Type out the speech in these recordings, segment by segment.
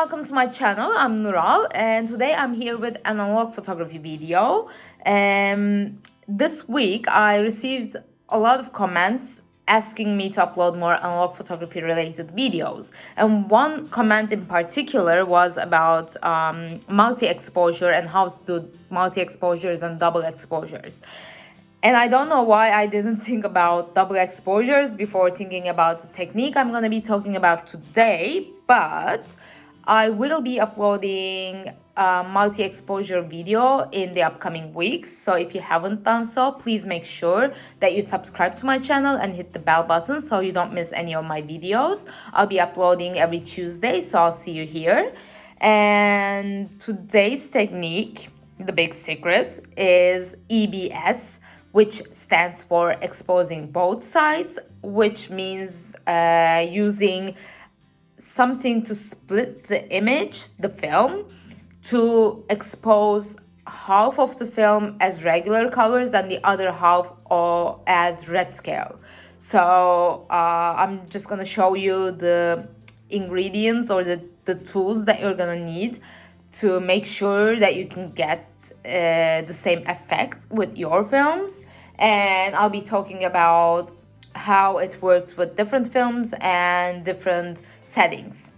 welcome to my channel. I'm Nural and today I'm here with an analog photography video. This week I received a lot of comments asking me to upload more analog photography related videos, and one comment in particular was about multi-exposure and how to do multi-exposures and double exposures. And I don't know why I didn't think about double exposures before thinking about the technique I'm going to be talking about today, but I will be uploading a multi-exposure video in the upcoming weeks. So if you haven't done so, please make sure that you subscribe to my channel and hit the bell button so you don't miss any of my videos. I'll be uploading every Tuesday, so I'll see you here. And today's technique, the big secret, is EBS, which stands for exposing both sides, which means using something to split the image, the film, to expose half of the film as regular colors and the other half as redscale. So I'm just gonna show you the ingredients or the tools that you're gonna need to make sure that you can get the same effect with your films. And I'll be talking about how it works with different films and different settings.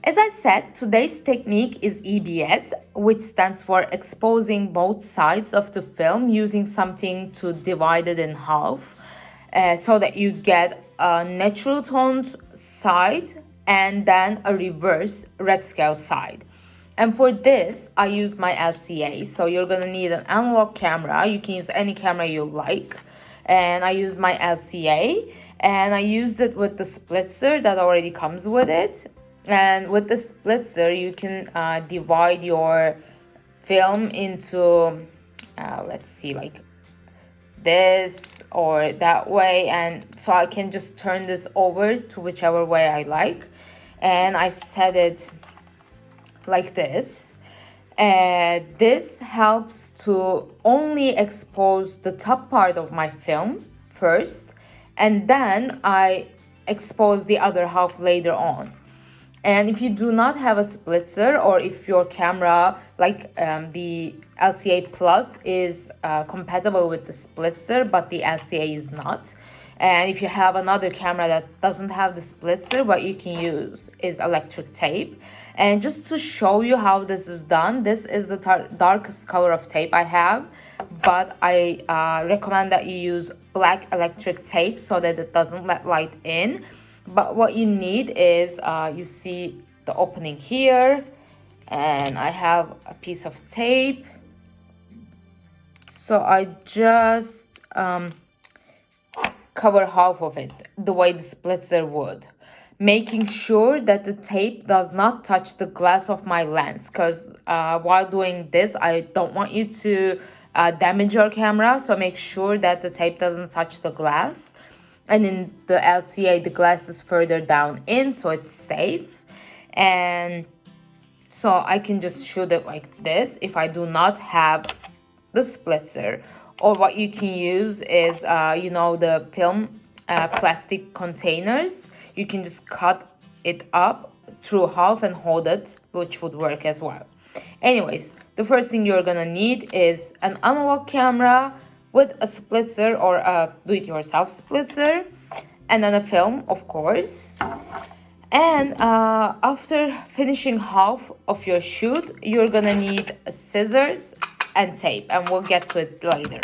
As I said, today's technique is EBS, which stands for exposing both sides of the film using something to divide it in half, so that you get a natural toned side and then a reverse redscale side. And for this, I used my LCA. So you're gonna need an analog camera. You can use any camera you like. And I used my LCA, and I used it with the splitzer that already comes with it. And with the splitzer, you can divide your film into, let's see, like this or that way. And so I can just turn this over to whichever way I like. And I set it like this. This helps to only expose the top part of my film first, and then I expose the other half later on. And if you do not have a splitzer, or if your camera, like the LCA Plus, is compatible with the splitzer but the LCA is not, and if you have another camera that doesn't have the splitzer, what you can use is electric tape. And just to show you how this is done, this is the darkest color of tape I have, but I recommend that you use black electric tape so that it doesn't let light in. But what you need is, you see the opening here, and I have a piece of tape. So I just cover half of it the way the splitzer would, making sure that the tape does not touch the glass of my lens, because while doing this, I don't want you to damage your camera. So make sure that the tape doesn't touch the glass. And in the LCA, the glass is further down in, so it's safe. And so I can just shoot it like this if I do not have the splitzer. Or what you can use is, the film plastic containers. You can just cut it up through half and hold it, which would work as well. Anyways, the first thing you're gonna need is an analog camera with a splitzer or a do-it-yourself splitzer, and then a film, of course. And after finishing half of your shoot, you're gonna need scissors and tape, and we'll get to it later.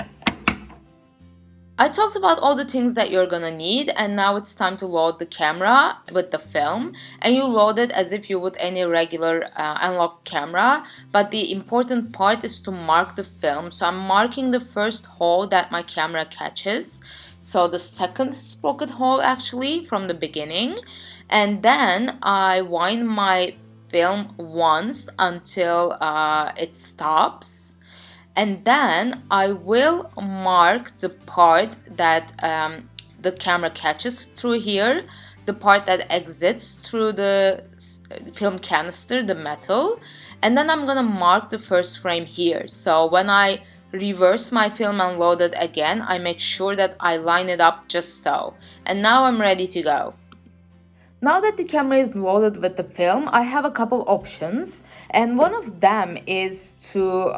I talked about all the things that you're gonna need, and now it's time to load the camera with the film. And you load it as if you would any regular analog camera, but the important part is to mark the film. So I'm marking the first hole that my camera catches, so the second sprocket hole actually from the beginning. And then I wind my film once until it stops. And then I will mark the part that the camera catches through here, the part that exits through the film canister, the metal. And then I'm gonna mark the first frame here. So when I reverse my film and load it again, I make sure that I line it up just so. And now I'm ready to go. Now that the camera is loaded with the film, I have a couple options, and one of them is to,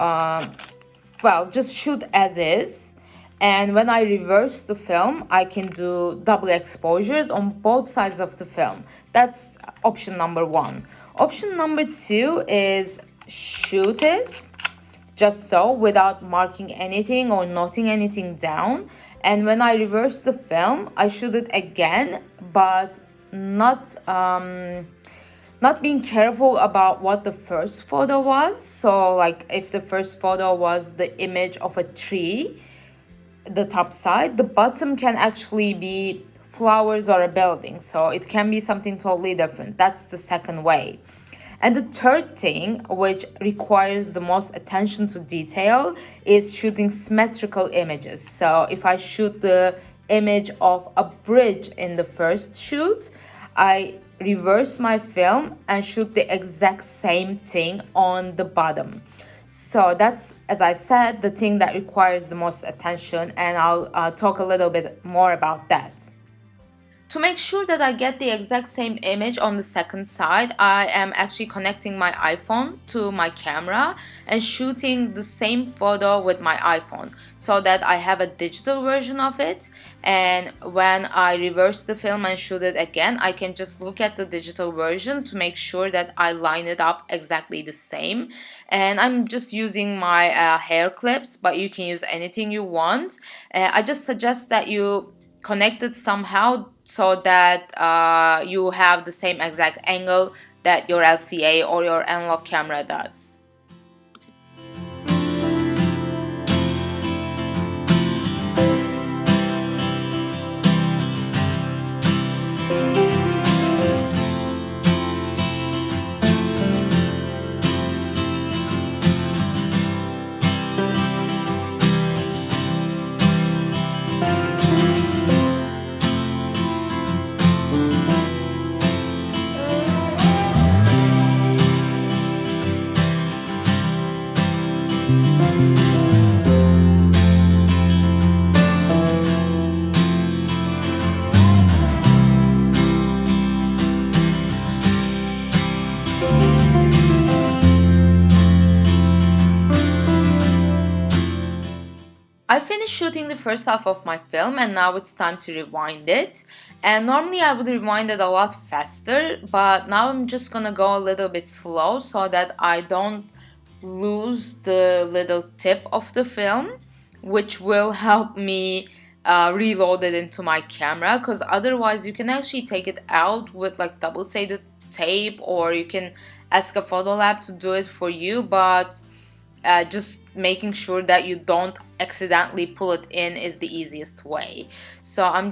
just shoot as is. And when I reverse the film, I can do double exposures on both sides of the film. That's option number one. Option number two is shoot it just so without marking anything or noting anything down. And when I reverse the film, I shoot it again, but not being careful about what the first photo was. So like if the first photo was the image of a tree, the top side, the bottom can actually be flowers or a building. So it can be something totally different. That's the second way. And the third thing, which requires the most attention to detail, is shooting symmetrical images. So if I shoot the image of a bridge in the first shoot, I reverse my film and shoot the exact same thing on the bottom. So that's, as I said, the thing that requires the most attention, and I'll talk a little bit more about that. To make sure that I get the exact same image on the second side, I am actually connecting my iPhone to my camera and shooting the same photo with my iPhone so that I have a digital version of it. And when I reverse the film and shoot it again, I can just look at the digital version to make sure that I line it up exactly the same. And I'm just using my hair clips, but you can use anything you want. I just suggest that you connect it somehow so that you have the same exact angle that your LCA or your analog camera does. I finished shooting the first half of my film and now it's time to rewind it. And normally I would rewind it a lot faster, but now I'm just gonna go a little bit slow so that I don't lose the little tip of the film, which will help me reload it into my camera, because otherwise you can actually take it out with like double-sided tape, or you can ask a photo lab to do it for you, but just making sure that you don't accidentally pull it in is the easiest way. So I'm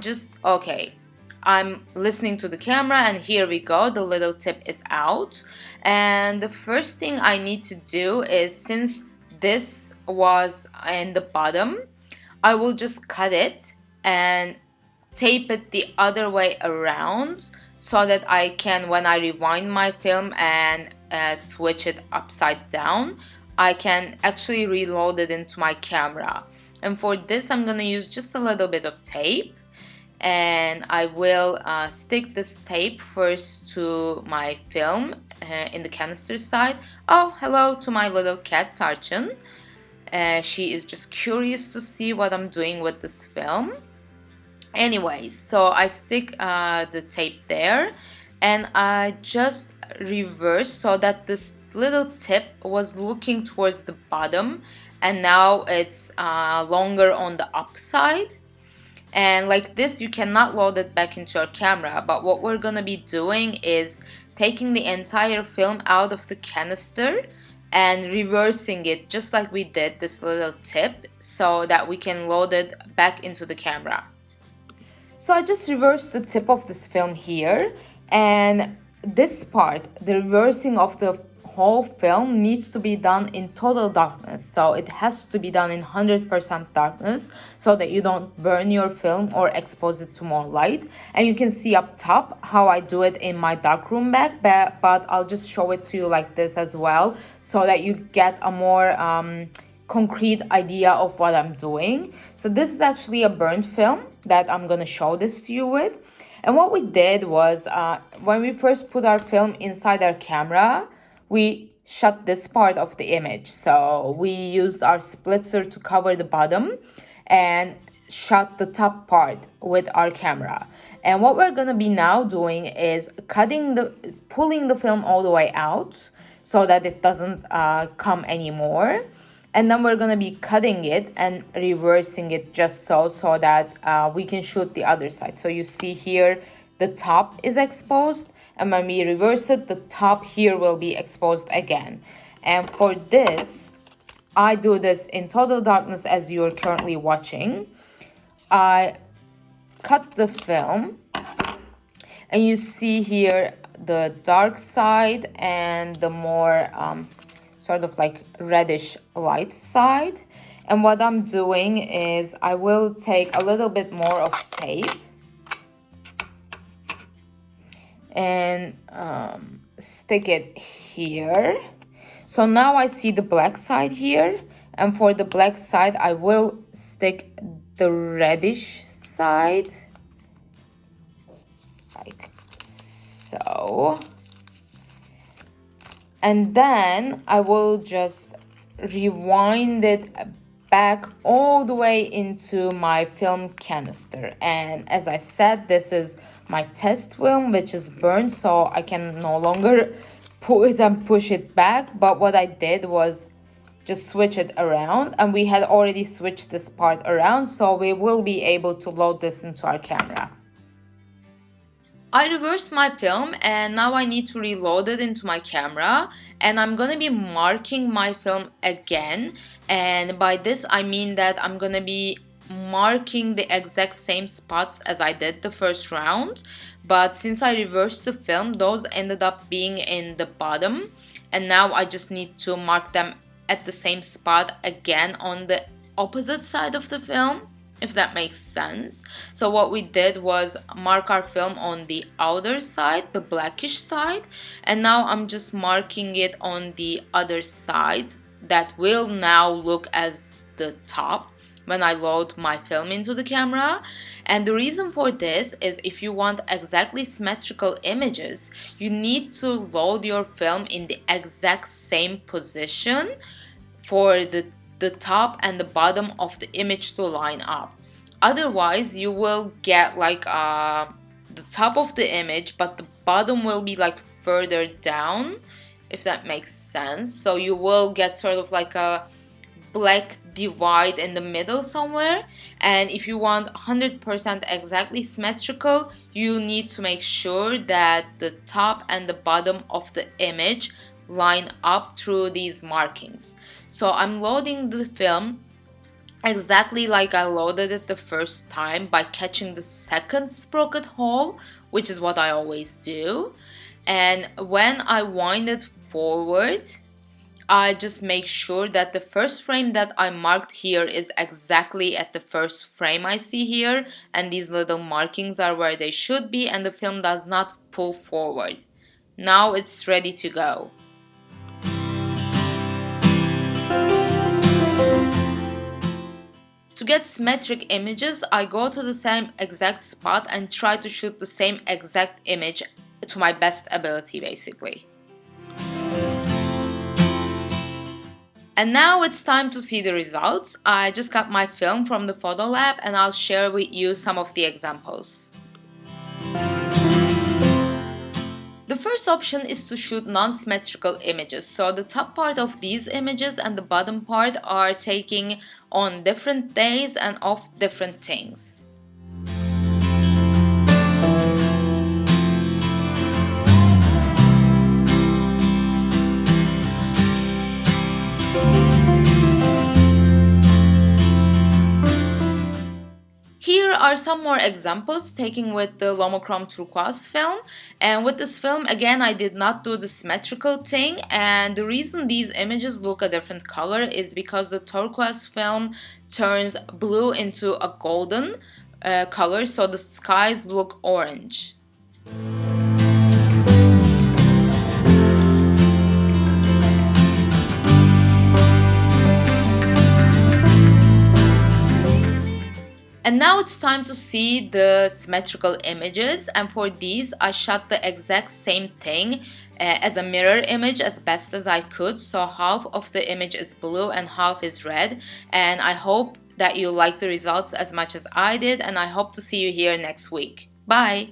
listening to the camera and here we go, the little tip is out. And the first thing I need to do is, since this was in the bottom, I will just cut it and tape it the other way around so that I can, when I rewind my film and switch it upside down, I can actually reload it into my camera. And for this, I'm gonna use just a little bit of tape, and I will stick this tape first to my film in the canister side. Oh, hello to my little cat Tarchin. She is just curious to see what I'm doing with this film. Anyways, so I stick the tape there, and I just reverse so that this little tip was looking towards the bottom, and now it's longer on the upside. And like this, you cannot load it back into your camera, but what we're gonna be doing is taking the entire film out of the canister and reversing it just like we did this little tip, so that we can load it back into the camera. So I just reversed the tip of this film here, and this part, the reversing of the whole film, needs to be done in total darkness. So it has to be done in 100% darkness so that you don't burn your film or expose it to more light. And you can see up top how I do it in my darkroom bag, but I'll just show it to you like this as well, so that you get a more concrete idea of what I'm doing. So this is actually a burnt film that I'm gonna show this to you with. And what we did was, when we first put our film inside our camera, we shut this part of the image. So we used our splitzer to cover the bottom and shut the top part with our camera. And what we're gonna be now doing is pulling the film all the way out so that it doesn't come anymore. And then we're gonna be cutting it and reversing it just so that we can shoot the other side. So you see here, the top is exposed, and when we reverse it, the top here will be exposed again. And for this, I do this in total darkness as you're currently watching. I cut the film, and you see here the dark side and the more sort of like reddish light side. And what I'm doing is I will take a little bit more of tape and stick it here. So now I see the black side here, and for the black side I will stick the reddish side like so. And then I will just rewind it back all the way into my film canister. And as I said, this is my test film, which is burned, so I can no longer pull it and push it back. But what I did was just switch it around, and we had already switched this part around, so we will be able to load this into our camera. I reversed my film, and now I need to reload it into my camera, and I'm gonna be marking my film again. And by this I mean that I'm gonna be marking the exact same spots as I did the first round, but since I reversed the film, those ended up being in the bottom, and now I just need to mark them at the same spot again on the opposite side of the film, if that makes sense. So what we did was mark our film on the outer side, the blackish side, and now I'm just marking it on the other side that will now look as the top when I load my film into the camera. And the reason for this is if you want exactly symmetrical images, you need to load your film in the exact same position for the top and the bottom of the image to line up. Otherwise, you will get like the top of the image, but the bottom will be like further down, if that makes sense. So you will get sort of like a black divide in the middle somewhere. And if you want 100% exactly symmetrical, you need to make sure that the top and the bottom of the image line up through these markings. So I'm loading the film exactly like I loaded it the first time by catching the second sprocket hole, which is what I always do. And when I wind it forward, I just make sure that the first frame that I marked here is exactly at the first frame I see here, and these little markings are where they should be, and the film does not pull forward. Now it's ready to go. To get symmetric images, I go to the same exact spot and try to shoot the same exact image to my best ability, basically. And now it's time to see the results. I just got my film from the photo lab, and I'll share with you some of the examples. The first option is to shoot non-symmetrical images. So the top part of these images and the bottom part are taking on different days and of different things. Here are some more examples taken with the Lomochrome turquoise film, and with this film again I did not do the symmetrical thing, and the reason these images look a different color is because the turquoise film turns blue into a golden color, so the skies look orange. And now it's time to see the symmetrical images, and for these I shot the exact same thing as a mirror image as best as I could. So half of the image is blue and half is red, and I hope that you like the results as much as I did, and I hope to see you here next week. Bye!